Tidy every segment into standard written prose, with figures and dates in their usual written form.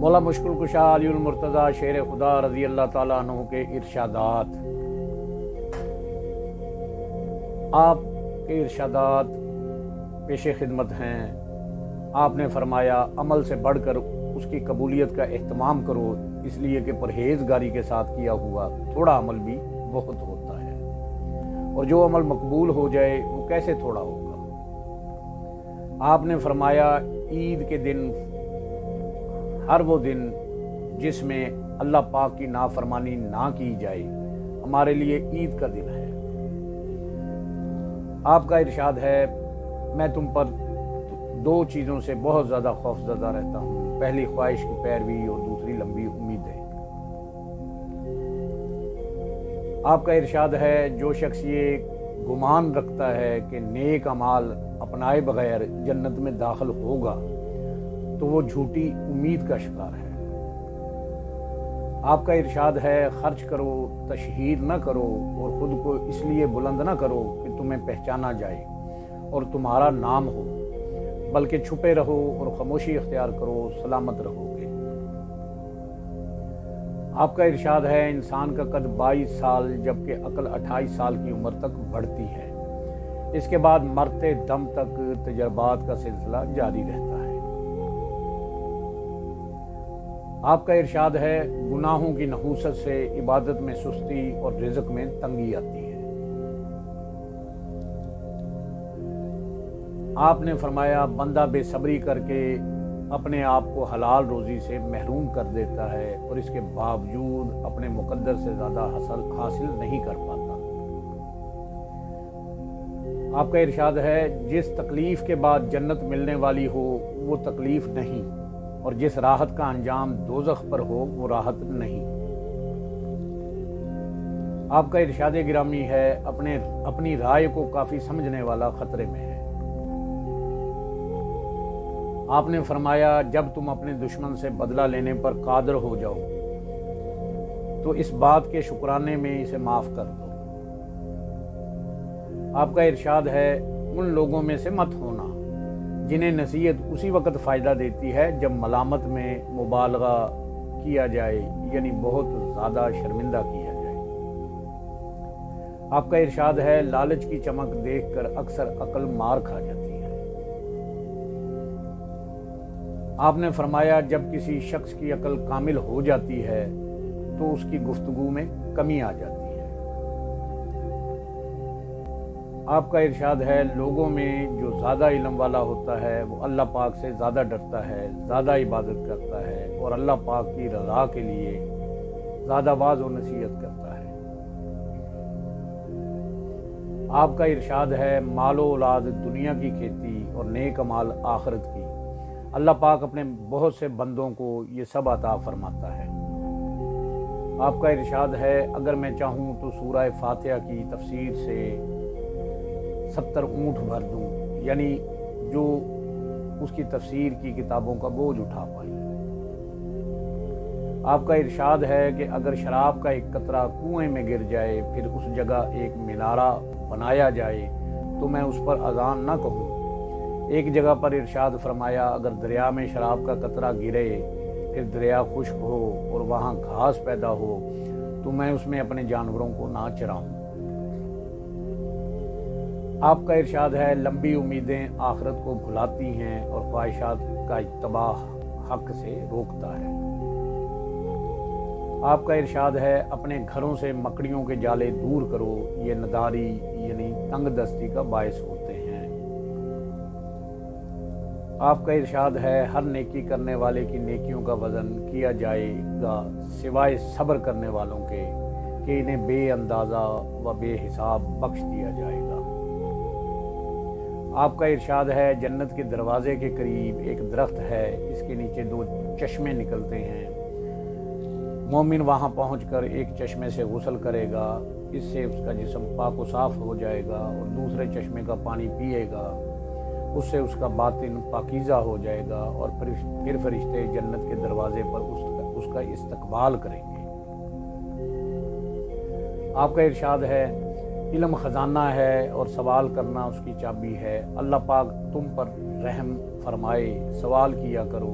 مولا مشکل کشا علی المرتضیٰ شیر خدا رضی اللہ تعالیٰ عنہ کے ارشادات۔ آپ کے ارشادات پیش خدمت ہیں۔ آپ نے فرمایا عمل سے بڑھ کر اس کی قبولیت کا اہتمام کرو، اس لیے کہ پرہیزگاری کے ساتھ کیا ہوا تھوڑا عمل بھی بہت ہوتا ہے، اور جو عمل مقبول ہو جائے وہ کیسے تھوڑا ہوگا۔ آپ نے فرمایا عید کے دن ہر وہ دن جس میں اللہ پاک کی نافرمانی نہ کی جائے ہمارے لیے عید کا دن ہے۔ آپ کا ارشاد ہے میں تم پر دو چیزوں سے بہت زیادہ خوف زدہ رہتا ہوں، پہلی خواہش کی پیروی اور دوسری لمبی امیدیں۔ آپ کا ارشاد ہے جو شخص یہ گمان رکھتا ہے کہ نیک اعمال اپنائے بغیر جنت میں داخل ہوگا تو وہ جھوٹی امید کا شکار ہے۔ آپ کا ارشاد ہے خرچ کرو، تشہیر نہ کرو، اور خود کو اس لیے بلند نہ کرو کہ تمہیں پہچانا جائے اور تمہارا نام ہو، بلکہ چھپے رہو اور خاموشی اختیار کرو، سلامت رہو گے۔ آپ کا ارشاد ہے انسان کا قد 22 سال جبکہ عقل 28 سال کی عمر تک بڑھتی ہے، اس کے بعد مرتے دم تک تجربات کا سلسلہ جاری رہتا ہے۔ آپ کا ارشاد ہے گناہوں کی نحوست سے عبادت میں سستی اور رزق میں تنگی آتی ہے۔ آپ نے فرمایا بندہ بے صبری کر کے اپنے آپ کو حلال روزی سے محروم کر دیتا ہے اور اس کے باوجود اپنے مقدر سے زیادہ حاصل نہیں کر پاتا۔ آپ کا ارشاد ہے جس تکلیف کے بعد جنت ملنے والی ہو وہ تکلیف نہیں، اور جس راحت کا انجام دوزخ پر ہو وہ راحت نہیں۔ آپ کا ارشاد گرامی ہے اپنی رائے کو کافی سمجھنے والا خطرے میں ہے۔ آپ نے فرمایا جب تم اپنے دشمن سے بدلہ لینے پر قادر ہو جاؤ تو اس بات کے شکرانے میں اسے معاف کر دو۔ آپ کا ارشاد ہے ان لوگوں میں سے مت ہونا جنہیں نصیحت اسی وقت فائدہ دیتی ہے جب ملامت میں مبالغہ کیا جائے، یعنی بہت زیادہ شرمندہ کیا جائے۔ آپ کا ارشاد ہے لالچ کی چمک دیکھ کر اکثر عقل مار کھا جاتی ہے۔ آپ نے فرمایا جب کسی شخص کی عقل کامل ہو جاتی ہے تو اس کی گفتگو میں کمی آ جاتی ہے۔ آپ کا ارشاد ہے لوگوں میں جو زیادہ علم والا ہوتا ہے وہ اللہ پاک سے زیادہ ڈرتا ہے، زیادہ عبادت کرتا ہے اور اللہ پاک کی رضا کے لیے زیادہ واعظ و نصیحت کرتا ہے۔ آپ کا ارشاد ہے مال و اولاد دنیا کی کھیتی اور نیک اعمال آخرت کی، اللہ پاک اپنے بہت سے بندوں کو یہ سب عطا فرماتا ہے۔ آپ کا ارشاد ہے اگر میں چاہوں تو سورہ فاتحہ کی تفسیر سے 70 اونٹ بھر دوں، یعنی جو اس کی تفسیر کی کتابوں کا بوجھ اٹھا پائی۔ آپ کا ارشاد ہے کہ اگر شراب کا ایک قطرہ کنویں میں گر جائے پھر اس جگہ ایک مینارہ بنایا جائے تو میں اس پر اذان نہ کہوں۔ ایک جگہ پر ارشاد فرمایا اگر دریا میں شراب کا قطرہ گرے پھر دریا خشک ہو اور وہاں گھاس پیدا ہو تو میں اس میں اپنے جانوروں کو نہ چراؤں۔ آپ کا ارشاد ہے لمبی امیدیں آخرت کو بھلاتی ہیں اور خواہشات کا اتباع حق سے روکتا ہے۔ آپ کا ارشاد ہے اپنے گھروں سے مکڑیوں کے جالے دور کرو، یہ نداری یعنی تنگ دستی کا باعث ہوتے ہیں۔ آپ کا ارشاد ہے ہر نیکی کرنے والے کی نیکیوں کا وزن کیا جائے گا سوائے صبر کرنے والوں کے کہ انہیں بے اندازہ و بے حساب بخش دیا جائے گا۔ آپ کا ارشاد ہے جنت کے دروازے کے قریب ایک درخت ہے، اس کے نیچے 2 چشمے نکلتے ہیں، مومن وہاں پہنچ کر ایک چشمے سے غسل کرے گا، اس سے اس کا جسم پاک و صاف ہو جائے گا، اور دوسرے چشمے کا پانی پیے گا، اس سے اس کا باطن پاکیزہ ہو جائے گا، اور پھر فرشتے جنت کے دروازے پر اس کا استقبال کریں گے۔ آپ کا ارشاد ہے علم خزانہ ہے اور سوال کرنا اس کی چابی ہے، اللہ پاک تم پر رحم فرمائے، سوال کیا کرو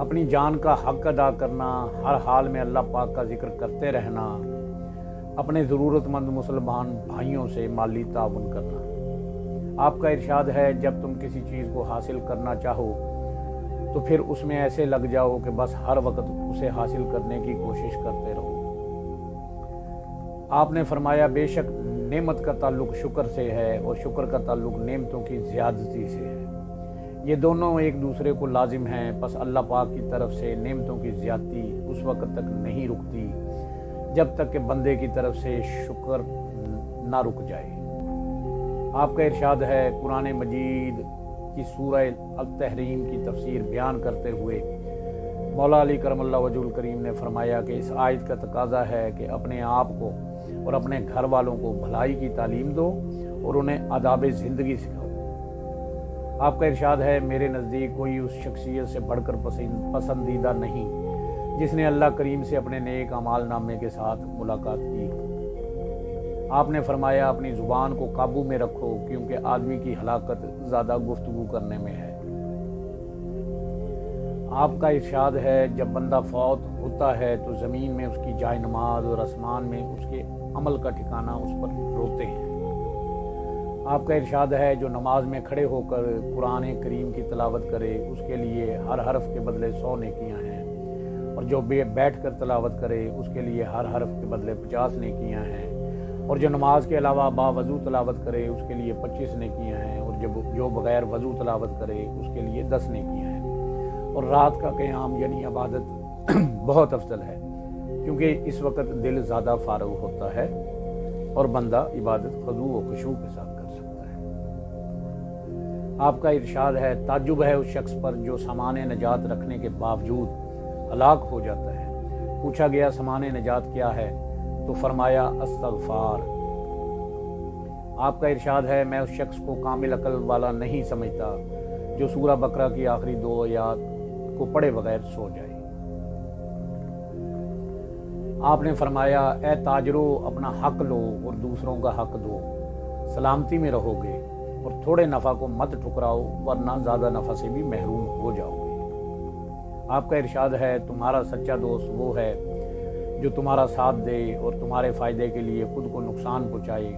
اپنی جان کا حق ادا کرنا، ہر حال میں اللہ پاک کا ذکر کرتے رہنا، اپنے ضرورت مند مسلمان بھائیوں سے مالی تعاون کرنا۔ آپ کا ارشاد ہے جب تم کسی چیز کو حاصل کرنا چاہو تو پھر اس میں ایسے لگ جاؤ کہ بس ہر وقت اسے حاصل کرنے کی کوشش کرتے رہو۔ آپ نے فرمایا بے شک نعمت کا تعلق شکر سے ہے اور شکر کا تعلق نعمتوں کی زیادتی سے ہے، یہ دونوں ایک دوسرے کو لازم ہیں، پس اللہ پاک کی طرف سے نعمتوں کی زیادتی اس وقت تک نہیں رکتی جب تک کہ بندے کی طرف سے شکر نہ رک جائے۔ آپ کا ارشاد ہے قرآن مجید کی سورہ التحریم کی تفسیر بیان کرتے ہوئے مولا علی کرم اللہ وجہ الکریم نے فرمایا کہ اس آیت کا تقاضا ہے کہ اپنے آپ کو اور اپنے گھر والوں کو بھلائی کی تعلیم دو اور انہیں آداب زندگی سکھاؤ۔ آپ کا ارشاد ہے میرے نزدیک کوئی اس شخصیت سے بڑھ کر پسندیدہ نہیں جس نے اللہ کریم سے اپنے نیک اعمال نامے کے ساتھ ملاقات کی۔ آپ نے فرمایا اپنی زبان کو قابو میں رکھو کیونکہ آدمی کی ہلاکت زیادہ گفتگو کرنے میں ہے۔ آپ کا ارشاد ہے جب بندہ فوت ہوتا ہے تو زمین میں اس کی جائے نماز اور آسمان میں اس کے عمل کا ٹھکانہ اس پر روتے ہیں۔ آپ کا ارشاد ہے جو نماز میں کھڑے ہو کر قرآن کریم کی تلاوت کرے اس کے لیے ہر حرف کے بدلے 100 نیکیاں ہیں، اور جو بیٹھ کر تلاوت کرے اس کے لیے ہر حرف کے بدلے 50 نیکیاں ہیں، اور جو نماز کے علاوہ باوضو تلاوت کرے اس کے لیے 25 نیکیاں ہیں، اور جو بغیر وضو تلاوت کرے اس کے لیے 10 نیکیاں ہیں۔ اور رات کا قیام یعنی عبادت بہت افضل ہے کیونکہ اس وقت دل زیادہ فارغ ہوتا ہے اور بندہ عبادت خضوع و خشوع کے ساتھ کر سکتا ہے۔ آپ کا ارشاد ہے تعجب ہے اس شخص پر جو سامان نجات رکھنے کے باوجود ہلاک ہو جاتا ہے۔ پوچھا گیا سامان نجات کیا ہے تو فرمایا استغفار۔ آپ کا ارشاد ہے میں اس شخص کو کامل عقل والا نہیں سمجھتا جو سورہ بقرہ کی آخری 2 آیات کو پڑھے بغیر سو جائے۔ آپ نے فرمایا اے تاجرو اپنا حق لو اور دوسروں کا حق دو، سلامتی میں رہو گے، اور تھوڑے نفع کو مت ٹھکراؤ ورنہ زیادہ نفع سے بھی محروم ہو جاؤ گے۔ آپ کا ارشاد ہے تمہارا سچا دوست وہ ہے جو تمہارا ساتھ دے اور تمہارے فائدے کے لیے خود کو نقصان پہنچائے،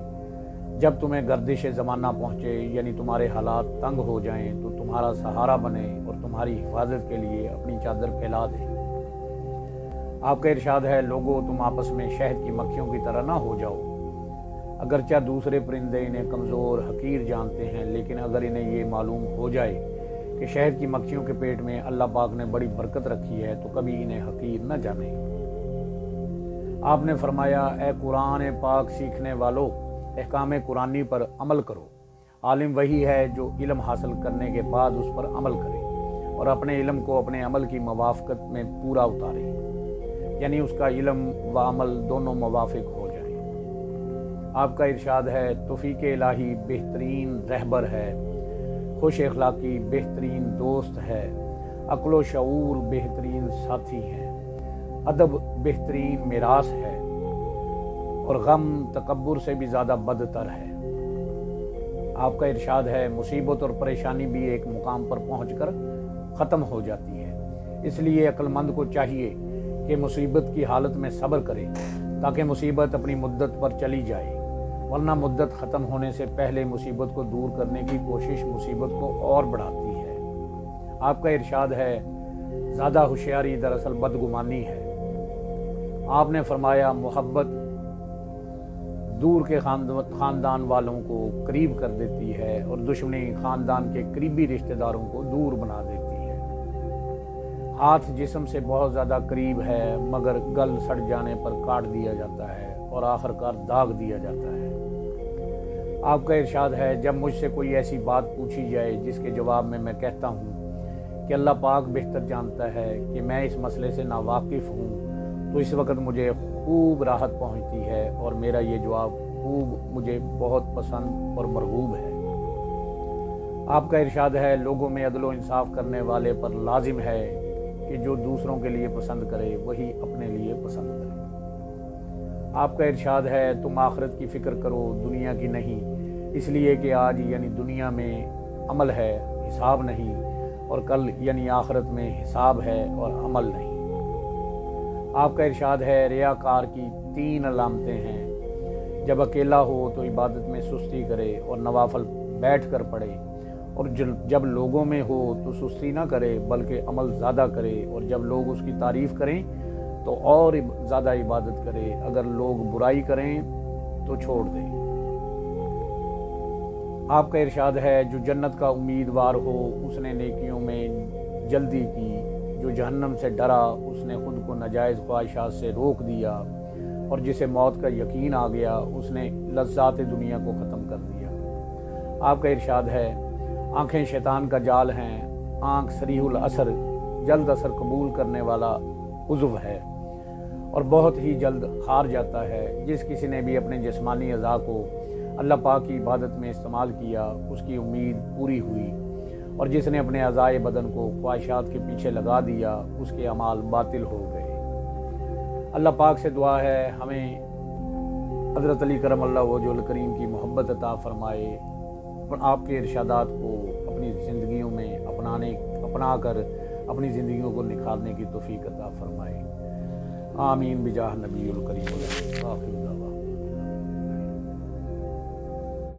جب تمہیں گردش زمانہ پہنچے یعنی تمہارے حالات تنگ ہو جائیں تو تمہارا سہارا بنے اور تمہاری حفاظت کے لیے اپنی چادر پھیلا دے۔ آپ کا ارشاد ہے لوگوں تم آپس میں شہد کی مکھیوں کی طرح نہ ہو جاؤ، اگرچہ دوسرے پرندے انہیں کمزور حقیر جانتے ہیں، لیکن اگر انہیں یہ معلوم ہو جائے کہ شہد کی مکھیوں کے پیٹ میں اللہ پاک نے بڑی برکت رکھی ہے تو کبھی انہیں حقیر نہ جانیں۔ آپ نے فرمایا اے قرآن پاک سیکھنے والو احکام قرآنی پر عمل کرو، عالم وہی ہے جو علم حاصل کرنے کے بعد اس پر عمل کرے اور اپنے علم کو اپنے عمل کی موافقت میں پورا اتارے، یعنی اس کا علم و عمل دونوں موافق ہو جائیں۔ آپ کا ارشاد ہے توفیق الہی بہترین رہبر ہے، خوش اخلاقی بہترین دوست ہے، عقل و شعور بہترین ساتھی ہے، ادب بہترین میراث ہے، اور غم تکبر سے بھی زیادہ بدتر ہے۔ آپ کا ارشاد ہے مصیبت اور پریشانی بھی ایک مقام پر پہنچ کر ختم ہو جاتی ہے، اس لیے عقل مند کو چاہیے کہ مصیبت کی حالت میں صبر کرے تاکہ مصیبت اپنی مدت پر چلی جائے، ورنہ مدت ختم ہونے سے پہلے مصیبت کو دور کرنے کی کوشش مصیبت کو اور بڑھاتی ہے۔ آپ کا ارشاد ہے زیادہ ہوشیاری دراصل بدگمانی ہے۔ آپ نے فرمایا محبت دور کے خاندان والوں کو قریب کر دیتی ہے اور دشمنی خاندان کے قریبی رشتہ داروں کو دور بنا دیتی ہے۔ ہاتھ جسم سے بہت زیادہ قریب ہے مگر گل سڑ جانے پر کاٹ دیا جاتا ہے اور آخرکار داغ دیا جاتا ہے۔ آپ کا ارشاد ہے جب مجھ سے کوئی ایسی بات پوچھی جائے جس کے جواب میں کہتا ہوں کہ اللہ پاک بہتر جانتا ہے کہ میں اس مسئلے سے ناواقف ہوں، تو اس وقت مجھے خوب راحت پہنچتی ہے اور میرا یہ جواب خوب مجھے بہت پسند اور مرغوب ہے۔ آپ کا ارشاد ہے لوگوں میں عدل و انصاف کرنے والے پر لازم ہے کہ جو دوسروں کے لیے پسند کرے وہی اپنے لیے پسند کرے۔ آپ کا ارشاد ہے تم آخرت کی فکر کرو دنیا کی نہیں، اس لیے کہ آج یعنی دنیا میں عمل ہے حساب نہیں، اور کل یعنی آخرت میں حساب ہے اور عمل نہیں۔ آپ کا ارشاد ہے ریاکار کی 3 علامتیں ہیں، جب اکیلا ہو تو عبادت میں سستی کرے اور نوافل بیٹھ کر پڑھے، اور جب لوگوں میں ہو تو سستی نہ کرے بلکہ عمل زیادہ کرے، اور جب لوگ اس کی تعریف کریں تو اور زیادہ عبادت کرے، اگر لوگ برائی کریں تو چھوڑ دے۔ آپ کا ارشاد ہے جو جنت کا امیدوار ہو اس نے نیکیوں میں جلدی کی، جو جہنم سے ڈرا اس نے خود کو ناجائز خواہشات سے روک دیا، اور جسے موت کا یقین آ گیا اس نے لذات دنیا کو ختم کر دیا۔ آپ کا ارشاد ہے آنکھیں شیطان کا جال ہیں، آنکھ سریع الاثر جلد اثر قبول کرنے والا عضو ہے اور بہت ہی جلد ہار جاتا ہے۔ جس کسی نے بھی اپنے جسمانی اعضاء کو اللہ پاک کی عبادت میں استعمال کیا اس کی امید پوری ہوئی، اور جس نے اپنے اعضاء بدن کو خواہشات کے پیچھے لگا دیا اس کے اعمال باطل ہو گئے۔ اللہ پاک سے دعا ہے ہمیں حضرت علی کرم اللہ وجہ الکریم کی محبت عطا فرمائے، اور آپ کے ارشادات کو اپنی زندگیوں میں اپنا کر اپنی زندگیوں کو نکھارنے کی توفیق عطا فرمائے۔ آمین بجاہ نبی الکریم۔